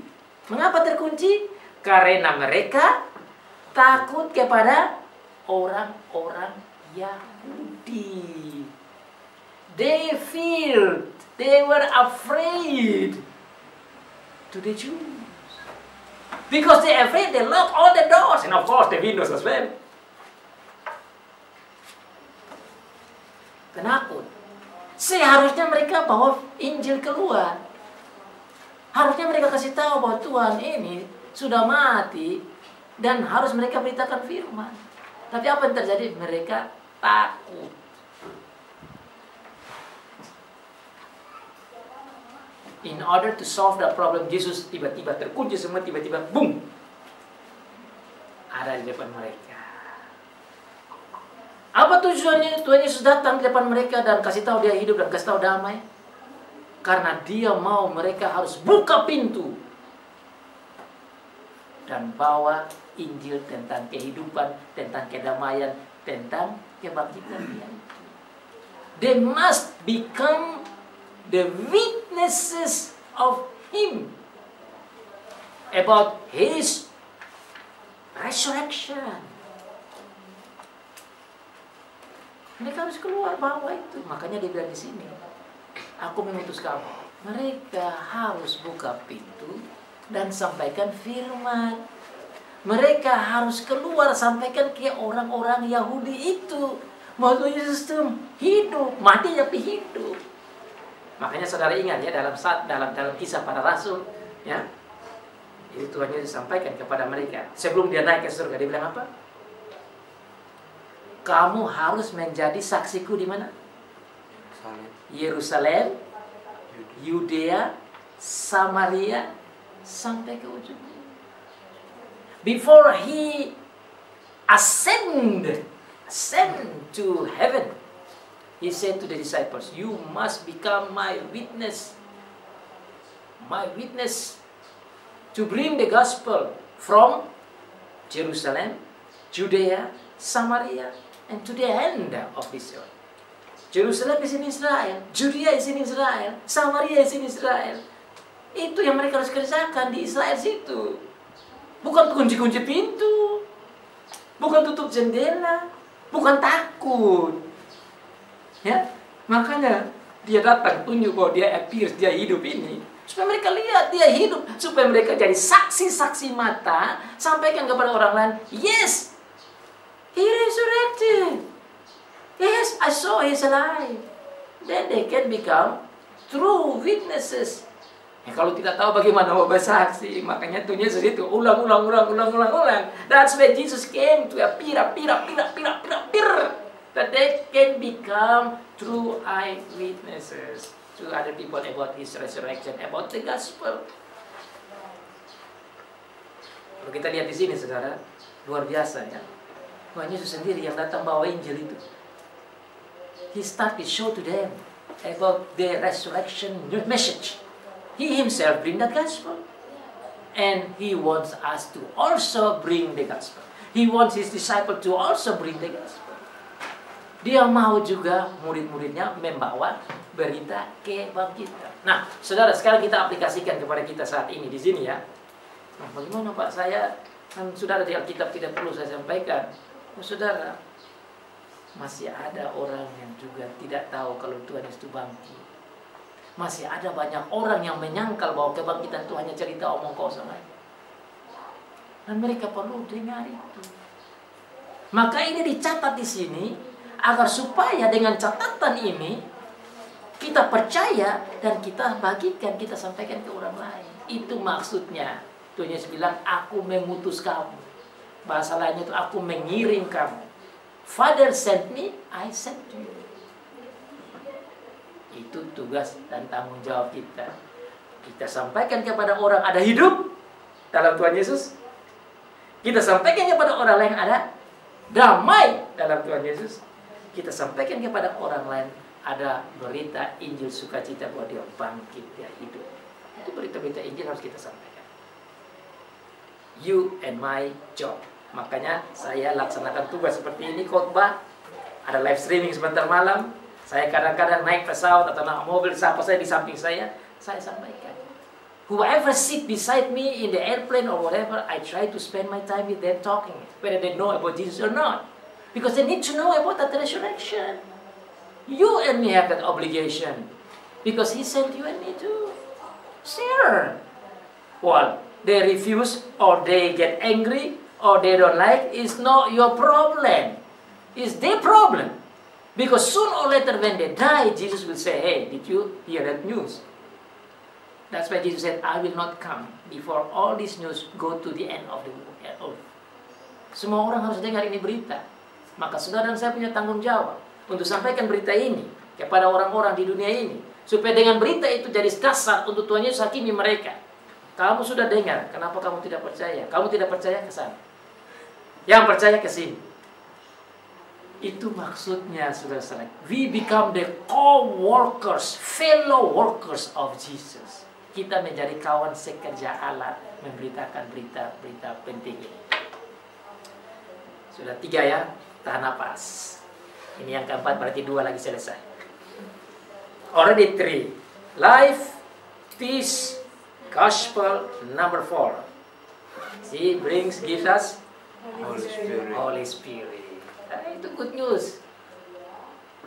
Mengapa terkunci? Karena mereka takut kepada orang-orang Yahudi. They feared, they were afraid to the Jews. Because they afraid, they lock all the doors and of course the windows as well. Penakut. Seharusnya mereka bawa Injil keluar. Harusnya mereka kasih tahu bahwa Tuhan ini sudah mati dan harus mereka beritakan firman. Tapi apa yang terjadi? Mereka takut. In order to solve that problem, Jesus tiba-tiba terkunci semua, tiba-tiba boom, ada di depan mereka. Apa tujuannya Tuhan Yesus datang di depan mereka dan kasih tahu dia hidup dan kasih tahu damai? Karena dia mau mereka harus buka pintu dan bawa Injil tentang kehidupan, tentang kedamaian, tentang kebangkitan dia. They must become the witnesses of Him about His resurrection. Mereka harus keluar bawa itu. Makanya dia bilang di sini, aku mengutus kamu. Mereka harus buka pintu dan sampaikan firman. Mereka harus keluar sampaikan ke orang-orang Yahudi itu bahwa Yesus itu hidup, mati tapi hidup. Makanya saudara ingat ya dalam kisah para rasul, ya, itu Tuhan Yesus sampaikan kepada mereka sebelum dia naik ke surga. Dia bilang apa? Kamu harus menjadi saksiku di mana? Yerusalem, Yudea, Samaria, sampai ke ujung. before he ascend to heaven, he said to the disciples, you must become my witness to bring the gospel from Jerusalem, Judea, Samaria, and to the end of this earth. Jerusalem is in Israel, Judea is in Israel, Samaria is in Israel. Itu yang mereka harus kerjakan di Israel situ. Bukan kunci-kunci pintu, bukan tutup jendela, bukan takut. Ya, makanya dia datang tunjuk bahwa dia appears, dia hidup ini, supaya mereka lihat dia hidup, supaya mereka jadi saksi-saksi mata, sampaikan kepada orang lain, yes, he resurrected. Yes, I saw he's alive. Then they can become true witnesses. Ya, kalau tidak tahu bagaimana mau bersaksi, makanya Tuhan Yesus itu ulang. That's why Jesus came to appear. That they can become true eyewitnesses to other people about His resurrection, about the gospel. Kalau kita lihat di sini, saudara, luar biasa ya. Tuhan Yesus sendiri yang datang bawa Injil itu. He started to show to them about the resurrection message. He himself bring the gospel. And he wants us to also bring the gospel. He wants his disciple to also bring the gospel. Dia mau juga murid-muridnya membawa berita kebangkitan. Nah, saudara, sekarang kita aplikasikan kepada kita saat ini di sini ya. Nah, bagaimana Pak? Saya kan saudara di Alkitab tidak perlu saya sampaikan. Oh, saudara, masih ada orang yang juga tidak tahu kalau Tuhan Yesus itu bangkit. Masih ada banyak orang yang menyangkal bahwa kebangkitan itu hanya cerita omong kosong aja. Dan mereka perlu dengar itu. Maka ini dicatat di sini agar supaya dengan catatan ini kita percaya dan kita bagikan, kita sampaikan ke orang lain. Itu maksudnya. Tuhan Yesus bilang, aku mengutus kamu. Bahasa lainnya itu, aku mengirim kamu. Father sent me, I sent you. Itu tugas dan tanggung jawab kita. Kita sampaikan kepada orang ada hidup dalam Tuhan Yesus. Kita sampaikan kepada orang lain ada damai dalam Tuhan Yesus. Kita sampaikan kepada orang lain ada berita Injil sukacita bahwa dia bangkit, dia hidup. Itu berita-berita Injil harus kita sampaikan. You and my job. Makanya saya laksanakan tugas seperti ini, khotbah, ada live streaming sebentar malam. Saya kadang-kadang naik pesawat atau naik mobil, siapa saya di samping saya sampaikan. Whoever sit beside me in the airplane or whatever, I try to spend my time with them talking, whether they know about Jesus or not. Because they need to know about that resurrection. You and me have that obligation. Because He sent you and me too. Sure. Well, they refuse or they get angry or they don't like, it's not your problem. It's their problem. Because sooner or later when they die, Jesus will say, hey, did you hear that news? That's why Jesus said, I will not come before all this news go to the end of the world. Semua orang harus dengar ini berita. Maka saudara dan saya punya tanggung jawab untuk sampaikan berita ini kepada orang-orang di dunia ini. Supaya dengan berita itu jadi dasar untuk Tuhan Yesus hakimi mereka. Kamu sudah dengar, kenapa kamu tidak percaya? Kamu tidak percaya ke sana. Yang percaya ke sini. Itu maksudnya, saudara-saudara. We become the co-workers, fellow workers of Jesus. Kita menjadi kawan sekerja Allah memberitakan berita-berita penting ini. Sudah 3 ya, tahan napas. Ini yang keempat, berarti 2 lagi selesai. Already 3. Life, peace, gospel, number 4. He gives us Holy Spirit. Nah, itu good news.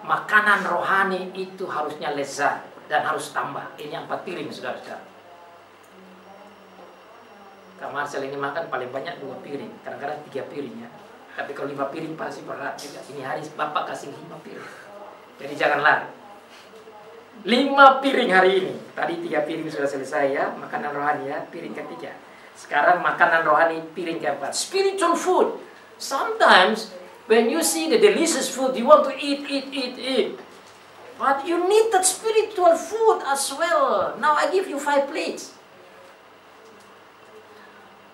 Makanan rohani itu harusnya lezat dan harus tambah. Ini 4 piring, saudara-saudara. Kak Marcel ini makan paling banyak 2 piring, kadang-kadang 3 piring ya. Tapi kalau 5 piring pasti berat juga. Ini hari Bapak kasih 5 piring. Jadi jangan lari. 5 piring hari ini. Tadi 3 piring sudah selesai ya, makanan rohani ya, piring ketiga. Sekarang makanan rohani piring keempat. Spiritual food. Sometimes when you see the delicious food, you want to eat. But you need that spiritual food as well. Now I give you 5 plates.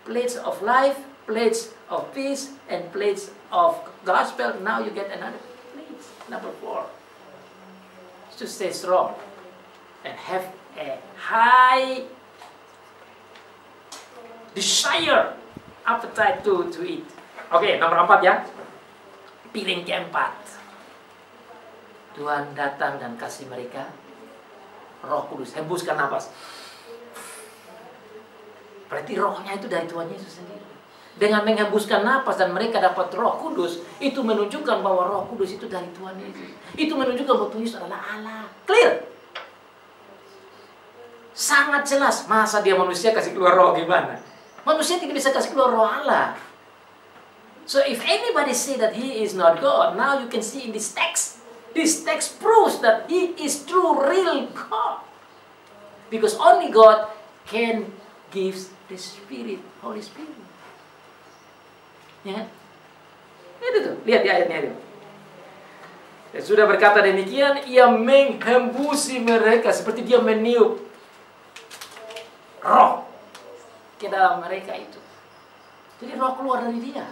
Plates of life, pledge of peace and pledge of gospel. Now you get another pledge, number 4. To stay strong and have a high desire, appetite to eat. Oke, nomor 4 ya. Piring keempat. Tuhan datang dan kasih mereka Roh Kudus, hembuskan napas. Berarti rohnya itu dari Tuhan Yesus sendiri. Dengan menghembuskan napas dan mereka dapat Roh Kudus, itu menunjukkan bahwa Roh Kudus itu dari Tuhan Yesus. Itu menunjukkan bahwa Tuhan Yesus adalah Allah. Clear? Sangat jelas. Masa dia manusia kasih keluar roh gimana? Manusia tidak bisa kasih keluar roh Allah. So if anybody say that he is not God, now you can see in this text. This text proves that he is true, real God. Because only God can give the Spirit, Holy Spirit. Ya, itu tuh, lihat di ayatnya itu. Dan sudah berkata demikian, ia menghembusi mereka seperti dia meniup roh ke dalam mereka itu. Jadi roh keluar dari dia.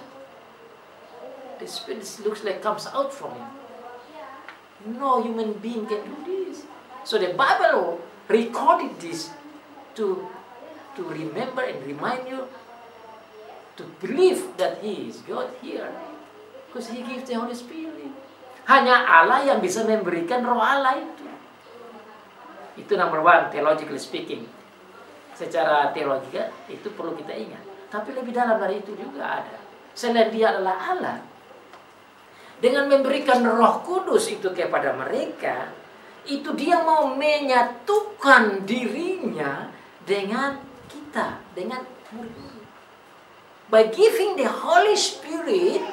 The Spirit looks like comes out from him. No human being can do this. So the Bible recorded this to remember and remind you to believe that He is God here, because He gives the Holy Spirit. Hanya Allah yang bisa memberikan roh Allah itu. Itu number 1, theologically speaking. Secara teologika itu perlu kita ingat. Tapi lebih dalam dari itu juga ada. Selain Dia adalah Allah, dengan memberikan Roh Kudus itu kepada mereka, itu Dia mau menyatukan dirinya dengan kita, dengan murid-murid. By giving the Holy Spirit,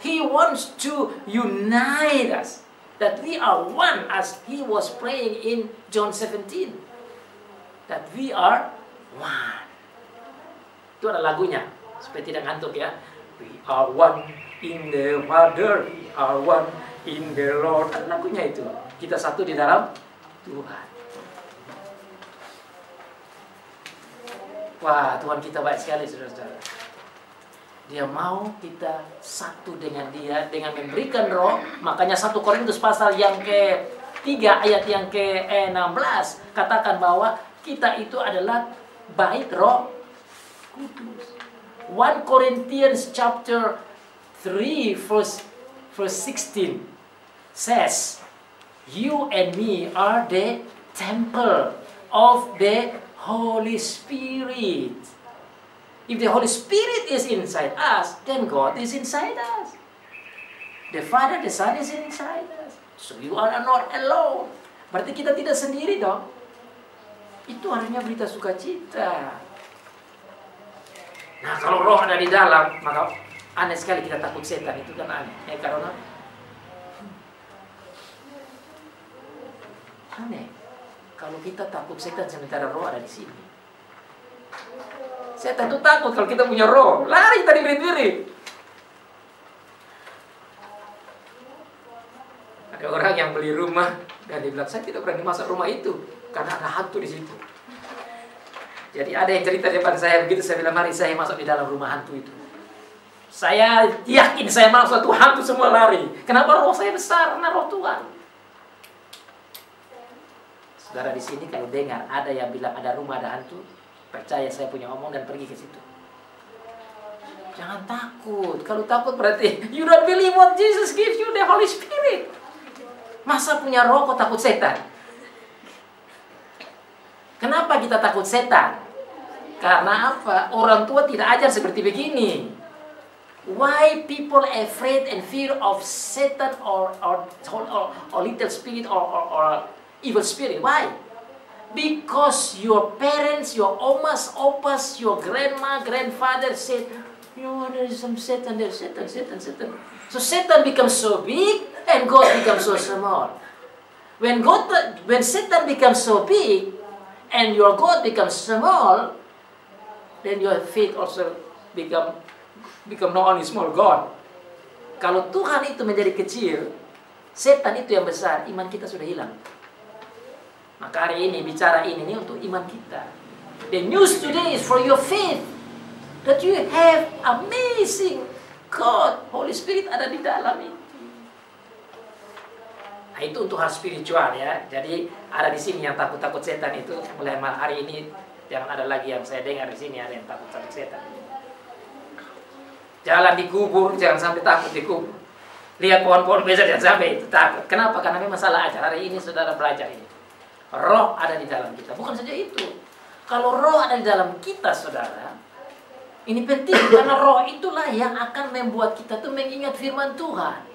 He wants to unite us, that we are one, as He was praying in John 17, that we are one. Itu ada lagunya, supaya tidak ngantuk ya. We are one in the Father, we are one in the Lord. Ada lagunya itu. Kita satu di dalam Tuhan. Wah, Tuhan kita baik sekali, saudara-saudara. Dia mau kita satu dengan Dia, dengan memberikan roh. Makanya 1 Korintus pasal yang ke-3 ayat yang ke-16 katakan bahwa kita itu adalah bait Roh Kudus. 1 Corinthians chapter 3 verse 16 says, you and me are the temple of the Holy Spirit. If the Holy Spirit is inside us, then God is inside us. The Father, the Son is inside us. So you are not alone. Berarti kita tidak sendiri dong. Itu harusnya berita sukacita. Nah, kalau roh ada di dalam, maka aneh sekali kita takut setan. Itu kan aneh. Karena aneh kalau kita takut setan sementara roh ada di sini. Setan itu takut kalau kita punya roh, lari tadi berdiri. Ada orang yang beli rumah dan dia bilang, saya tidak berani masuk rumah itu karena ada hantu di situ. Jadi ada yang cerita depan saya begitu, saya bilang, mari saya masuk di dalam rumah hantu itu. Saya yakin saya masuk, tuh hantu semua lari. Kenapa? Roh saya besar, karena roh Tuhan. Saudara di sini kalau dengar ada yang bilang ada rumah ada hantu, percaya saya punya omong dan pergi ke situ. Jangan takut. Kalau takut berarti you don't believe what Jesus gives you, the Holy Spirit. Masa punya roh kok takut setan? Kenapa kita takut setan? Karena apa? Orang tua tidak ajar seperti begini. Why people afraid and fear of Satan or little spirit or evil spirit? Why? Because your parents, your omas, opas, your grandma, grandfather said, there is some Satan there, Satan. So Satan becomes so big and God becomes so small. When Satan becomes so big and your God becomes small, then your faith also become not only small God. Kalau Tuhan itu menjadi kecil, setan itu yang besar, iman kita sudah hilang. Maka hari ini bicara ini untuk iman kita. The news today is for your faith. That you have amazing God, Holy Spirit ada di dalam itu. Nah, itu untuk hal spiritual ya. Jadi ada di sini yang takut-takut setan itu mulai hari ini jangan ada lagi yang saya dengar di sini ada yang takut-takut setan. Jalan di kubur jangan sampai takut di kubur. Lihat pohon-pohon besar jangan sampai itu takut. Kenapa? Karena memang salah ajar. Hari ini saudara belajar ini. Roh ada di dalam kita. Bukan saja itu. Kalau roh ada di dalam kita, saudara, ini penting karena roh itulah yang akan membuat kita tuh mengingat firman Tuhan.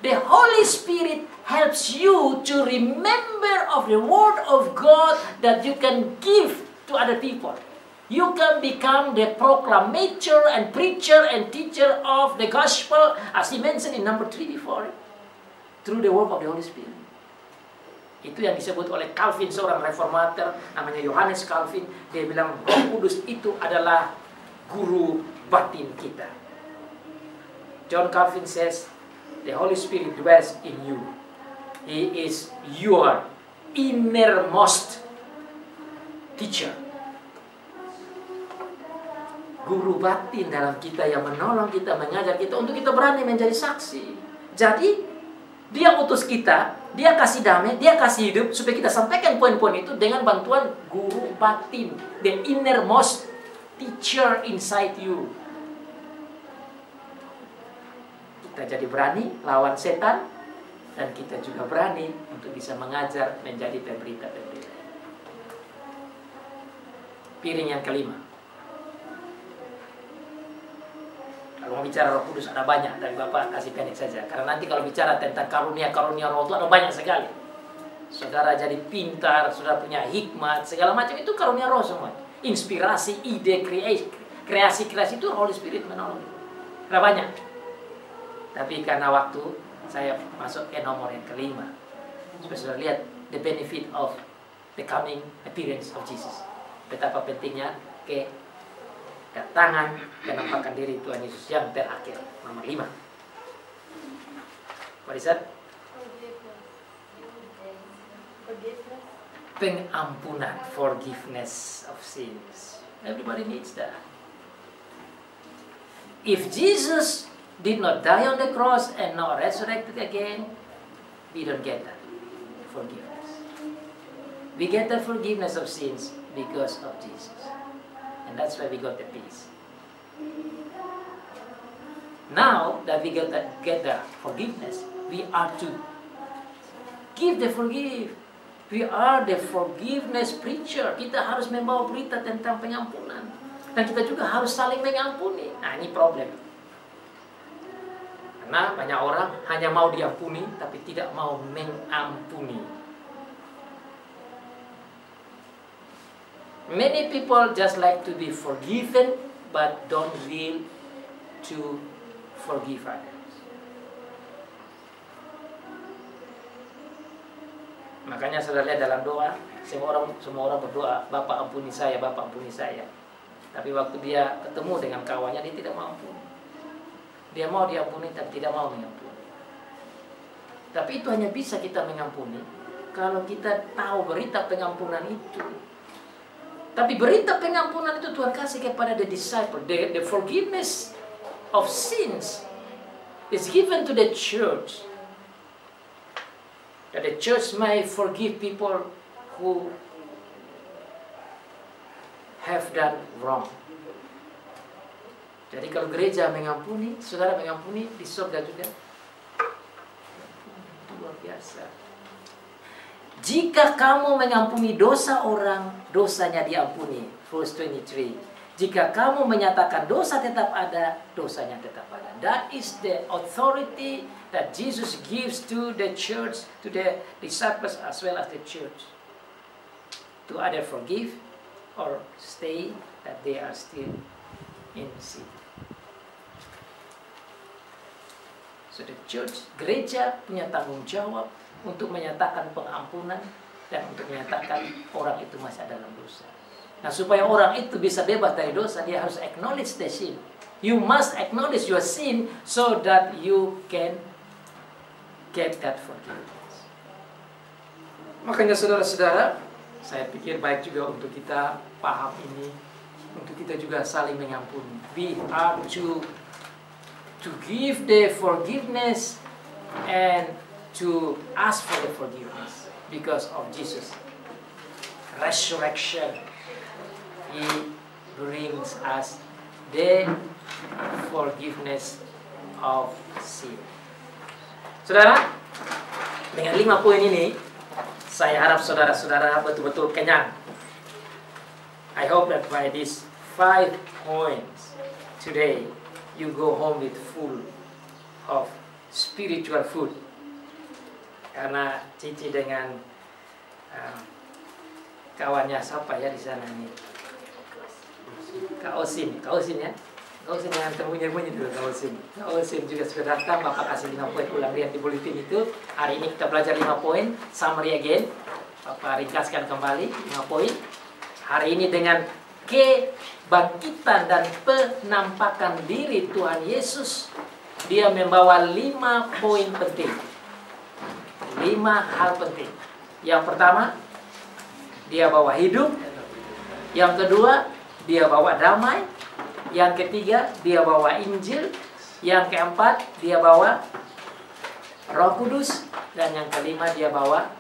The Holy Spirit helps you to remember of the word of God that you can give to other people. You can become the proclamator and preacher and teacher of the gospel, as he mentioned in number 3 before, through the work of the Holy Spirit. Itu yang disebut oleh Calvin, seorang reformator, namanya Yohanes Calvin. Dia bilang Roh Kudus itu adalah guru batin kita. John Calvin says, the Holy Spirit dwells in you. He is your innermost teacher. Guru batin dalam kita yang menolong kita, mengajar kita untuk kita berani menjadi saksi. Jadi dia utus kita, dia kasih damai, dia kasih hidup supaya kita sampaikan poin-poin itu dengan bantuan guru batin, the innermost teacher inside you. Kita jadi berani lawan setan dan kita juga berani untuk bisa mengajar menjadi pemberita-pemberita. Piring yang kelima. Kalau mau bicara Roh Kudus ada banyak, tapi Bapak kasih pendek saja. Karena nanti kalau bicara tentang karunia-karunia Roh itu ada banyak sekali. Saudara jadi pintar, saudara punya hikmat, segala macam itu karunia Roh semua. Inspirasi, ide, kreasi-kreasi itu Holy Spirit menolong. Ada banyak. Tapi karena waktu, saya masuk ke nomor yang kelima. Supaya saudara lihat the benefit of the coming appearance of Jesus. Betapa pentingnya kedatangan penampakan diri Tuhan Yesus yang terakhir, nomor 5. What is that? Pengampunan, forgiveness of sins. Everybody needs that. If Jesus did not die on the cross and not resurrected again, we don't get that forgiveness. We get the forgiveness of sins because of Jesus. And that's why we got the peace. Now that we get the forgiveness, we are to give the forgive. We are the forgiveness preacher. Kita harus membawa berita tentang pengampunan. Dan kita juga harus saling mengampuni. Nah, ini problem. Karena banyak orang hanya mau diampuni, tapi tidak mau mengampuni. Many people just like to be forgiven, but don't will to forgive others. Makanya saudara lihat dalam doa, semua orang berdoa, Bapak ampuni saya, Bapak ampuni saya. Tapi waktu dia ketemu dengan kawannya, dia tidak mau ampuni. Dia mau diampuni, tapi tidak mau mengampuni. Tapi itu hanya bisa kita mengampuni kalau kita tahu berita pengampunan itu. Tapi berita pengampunan itu Tuhan kasih kepada the disciple. The forgiveness of sins is given to the church. That the church may forgive people who have done wrong. Jadi kalau gereja mengampuni, saudara mengampuni, di surga juga. Luar biasa. Jika kamu mengampuni dosa orang, dosanya diampuni. Verse 23. Jika kamu menyatakan dosa tetap ada, dosanya tetap ada. That is the authority that Jesus gives to the church, to the disciples as well as the church. To either forgive or stay that they are still in sin. So the church, gereja punya tanggung jawab untuk menyatakan pengampunan dan untuk menyatakan orang itu masih ada dalam dosa. Nah, supaya orang itu bisa bebas dari dosa, dia harus acknowledge the sin. You must acknowledge your sin so that you can get that forgiveness. Makanya saudara-saudara, saya pikir baik juga untuk kita paham ini untuk kita juga saling mengampuni. We are to give the forgiveness and to ask for the forgiveness because of Jesus' resurrection. He brings us the forgiveness of sin. Saudara, dengan 5 poin ini, saya harap saudara-saudara betul-betul kenyang. I hope that by these 5 points today, you go home with full of spiritual food. Karena Cici dengan kawannya siapa ya di sana nih? Kak Osin ya. Kak Osin yang terbunyi-bunyi dulu, Kak Osin juga sudah datang. Bapak kasih 5 poin, ulang lihat di bulletin itu. Hari ini kita belajar 5 poin, summary again. Bapak ringkaskan kembali 5 poin. Hari ini dengan kebangkitan dan penampakan diri Tuhan Yesus, dia membawa 5 poin penting. 5 hal penting. Yang pertama, dia bawa hidup. Yang kedua, dia bawa damai. Yang ketiga, dia bawa Injil. Yang keempat, dia bawa Roh Kudus. Dan yang kelima, dia bawa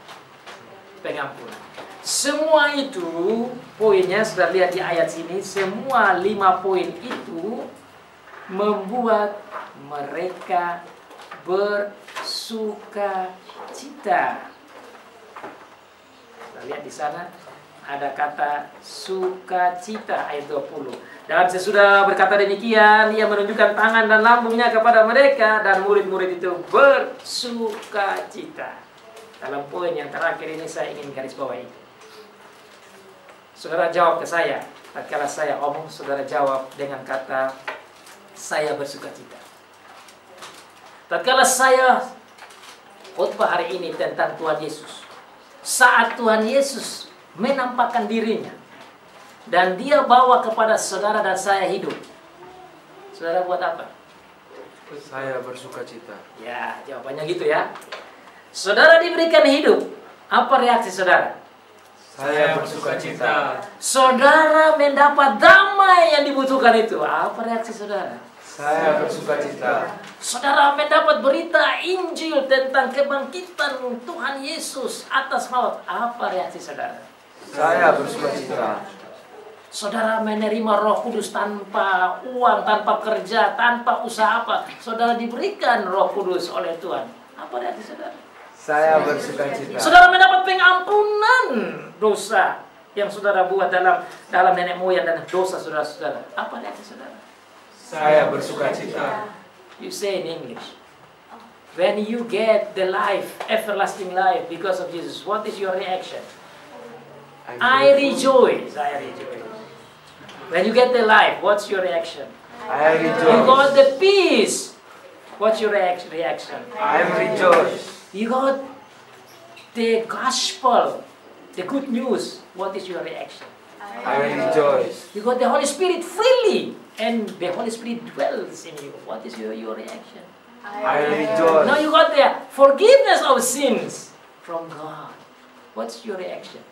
pengampunan. Semua itu poinnya sudah lihat di ayat sini. Semua 5 poin itu membuat mereka bersuka cita. Kita lihat di sana ada kata sukacita ayat 20. Dan sesudah berkata demikian, ia menunjukkan tangan dan lambungnya kepada mereka, dan murid-murid itu bersukacita. Dalam poin yang terakhir ini saya ingin garis bawahi. Saudara jawab ke saya. Tatkala saya omong, saudara jawab dengan kata saya bersukacita. Tatkala saya khotbah hari ini tentang Tuhan Yesus, saat Tuhan Yesus menampakkan dirinya dan dia bawa kepada saudara dan saya hidup, saudara buat apa? Saya bersukacita. Ya, jawabannya gitu ya. Saudara diberikan hidup, apa reaksi saudara? Saya bersukacita. Saudara mendapat damai yang dibutuhkan itu, apa reaksi saudara? Saya bersukacita. Saudara mendapat berita Injil tentang kebangkitan Tuhan Yesus atas maut, apa reaksi saudara? Saya bersukacita. Saudara menerima Roh Kudus tanpa uang, tanpa kerja, tanpa usaha apa. Saudara diberikan Roh Kudus oleh Tuhan, apa reaksi saudara? Saya bersukacita. Saudara mendapat pengampunan dosa yang saudara buat dalam nenek moyang dan dosa saudara-saudara, apa reaksi saudara? Saya bersukacita. You say in English, when you get the life, everlasting life because of Jesus, what is your reaction? I rejoice. When you get the life, what's your reaction? I You rejoice. got the peace. What's your reaction? I am rejoice. You got the gospel, the good news. What is your reaction? I rejoice. You got the Holy Spirit freely, and the Holy Spirit dwells in you. What is your reaction? I rejoice. Now you got the forgiveness of sins from God. What's your reaction?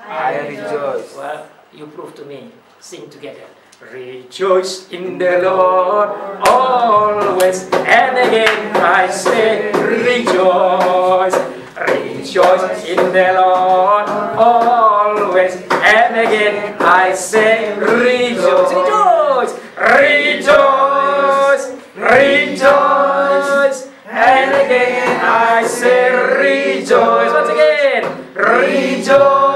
I rejoice. Well, you prove to me. Sing together. Rejoice in the Lord always, and again I say rejoice. Rejoice in the Lord always, and again I say rejoice. Rejoice, rejoice, rejoice, and again I say rejoice. Once again, rejoice.